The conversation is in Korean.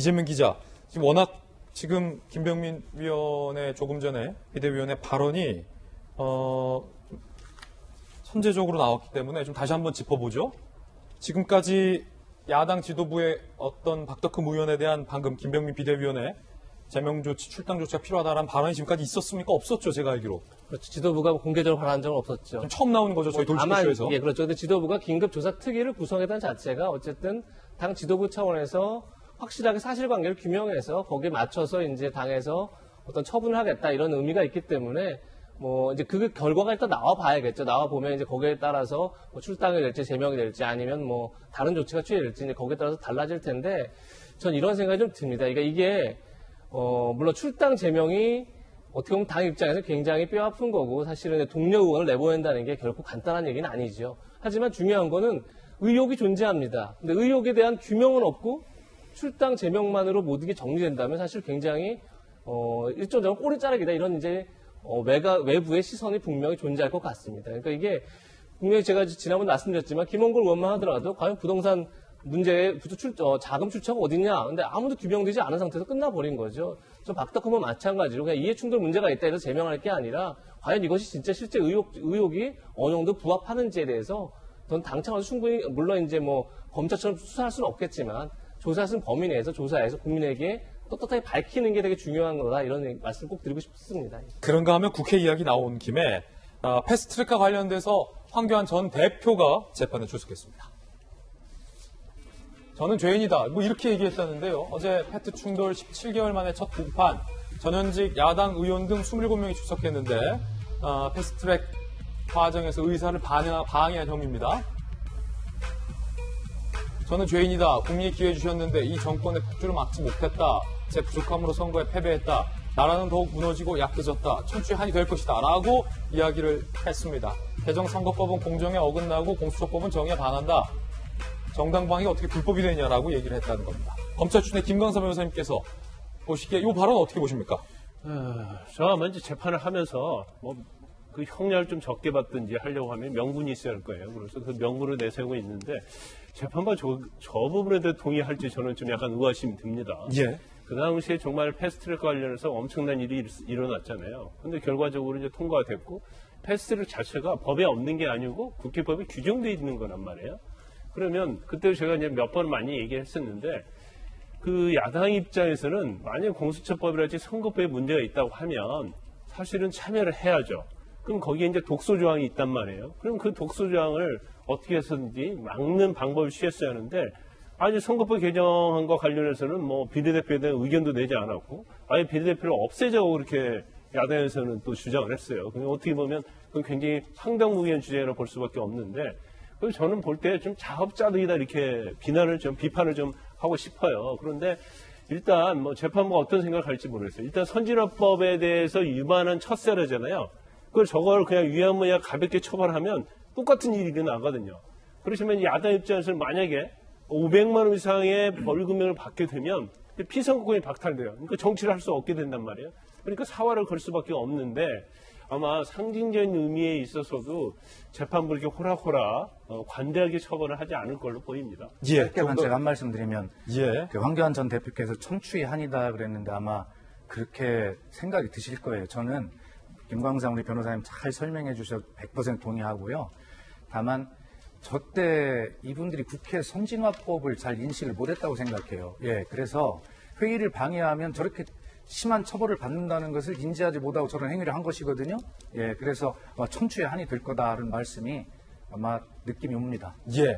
이재명 기자, 지금 워낙 지금 김병민 위원의 조금 전에 비대위원의 발언이 선제적으로 나왔기 때문에 좀 다시 한번 짚어보죠. 지금까지 야당 지도부의 어떤 박덕흠 의원에 대한 방금 김병민 비대위원의 제명 조치, 출당 조치가 필요하다라는 발언이 지금까지 있었습니까? 없었죠, 제가 알기로. 그렇죠. 지도부가 공개적으로 발언한 적은 없었죠. 처음 나오는 거죠, 저희 돌직구쇼에서. 예, 그렇죠. 근데 지도부가 긴급조사특위를 구성했다는 자체가 어쨌든 당 지도부 차원에서 확실하게 사실관계를 규명해서 거기에 맞춰서 이제 당에서 어떤 처분을 하겠다 이런 의미가 있기 때문에 뭐 이제 그 결과가 일단 나와 봐야겠죠. 나와 보면 이제 거기에 따라서 뭐 출당이 될지 제명이 될지 아니면 뭐 다른 조치가 취해질지 이제 거기에 따라서 달라질 텐데 전 이런 생각이 좀 듭니다. 그러니까 이게 물론 출당 제명이 어떻게 보면 당 입장에서 굉장히 뼈아픈 거고 사실은 동료 의원을 내보낸다는 게 결코 간단한 얘기는 아니죠. 하지만 중요한 거는 의혹이 존재합니다. 근데 의혹에 대한 규명은 없고 출당 제명만으로 모든 게 정리된다면 사실 굉장히 일종적으로 꼬리자르기다 이런 이제 외부의 시선이 분명히 존재할 것 같습니다. 그러니까 이게 분명히 제가 지난번 말씀드렸지만 김원걸 의원만 하더라도 과연 부동산 문제의 자금 출처가 어딨냐. 근데 아무도 규명되지 않은 상태에서 끝나버린 거죠. 저 박덕흠은 마찬가지로 그냥 이해충돌 문제가 있다 해서 제명할 게 아니라 과연 이것이 진짜 실제 의혹이 어느 정도 부합하는지에 대해서 전 당차원에서 충분히 물론 이제 뭐 검찰처럼 수사할 수는 없겠지만 조사했은 범위 내에서 조사해서 국민에게 떳떳하게 밝히는 게 되게 중요한 거다 이런 말씀 꼭 드리고 싶습니다. 그런가 하면 국회 이야기 나온 김에 패스트트랙과 관련돼서 황교안 전 대표가 재판에 출석했습니다. 저는 죄인이다. 뭐 이렇게 얘기했다는데요. 어제 페트 충돌 17개월 만에 첫 공판, 전현직 야당 의원 등 27명이 출석했는데 패스트트랙 과정에서 의사를 방해한 혐의입니다. 저는 죄인이다. 국민이 기회 주셨는데 이 정권의 폭주를 막지 못했다. 제 부족함으로 선거에 패배했다. 나라는 더욱 무너지고 약해졌다. 천추의 한이 될 것이다. 라고 이야기를 했습니다. 개정선거법은 공정에 어긋나고 공수처법은 정의에 반한다. 정당 방위가 어떻게 불법이 되냐라고 얘기를 했다는 겁니다. 검찰 출신의 김광삼 변호사님께서 보시기에 이 발언 어떻게 보십니까? 저 먼저 재판을 하면서 그 형량을 좀 적게 받든지 하려고 하면 명분이 있어야 할 거예요. 그래서 그 명분을 내세우고 있는데 재판관 저 부분에 대해 동의할지 저는 좀 약간 의아심이 듭니다. 예. 그 당시에 정말 패스트트랙 관련해서 엄청난 일이 일어났잖아요. 근데 결과적으로 이제 통과가 됐고 패스트트랙 자체가 법에 없는 게 아니고 국회법에 규정되어 있는 거란 말이에요. 그러면 그때 제가 이제 몇 번 많이 얘기했었는데 그 야당 입장에서는 만약 공수처법이랄지 선거법에 문제가 있다고 하면 사실은 참여를 해야죠. 그럼 거기에 이제 독소 조항이 있단 말이에요. 그럼 그 독소 조항을 어떻게 해서든지 막는 방법을 취했어야 하는데 아니 선거법 개정한 거 관련해서는 뭐 비례대표에 대한 의견도 내지 않았고 아예 비례대표를 없애자고 그렇게 야당에서는 또 주장을 했어요. 그럼 어떻게 보면 그건 굉장히 상당무계한 주장이라고 볼 수밖에 없는데 그래서 저는 볼 때 좀 자업자득이다 이렇게 비판을 좀 하고 싶어요. 그런데 일단 뭐 재판부가 어떤 생각을 할지 모르겠어요. 일단 선진화법에 대해서 위반한 첫 사례잖아요. 저걸 그냥 위안무야 가볍게 처벌하면 똑같은 일이 일어나거든요. 그렇지만 야당 입장에서는 만약에 500만 원 이상의 벌금형을 받게 되면 피선거권이 박탈돼요. 그러니까 정치를 할 수 없게 된단 말이에요. 그러니까 사활을 걸 수밖에 없는데 아마 상징적인 의미에 있어서도 재판부 이렇게 호락호락 관대하게 처벌을 하지 않을 걸로 보입니다. 예, 짧게만 제가 한 말씀 드리면 예. 그 황교안 전 대표께서 청취의 한이다 그랬는데 아마 그렇게 생각이 드실 거예요. 저는 김광삼 우리 변호사님 잘 설명해 주셔서 100% 동의하고요. 다만 저때 이분들이 국회 선진화법을 잘 인식을 못했다고 생각해요. 예, 그래서 회의를 방해하면 저렇게 심한 처벌을 받는다는 것을 인지하지 못하고 저런 행위를 한 것이거든요. 예, 그래서 청취의 한이 될 거다라는 말씀이 아마 느낌이 옵니다. 예.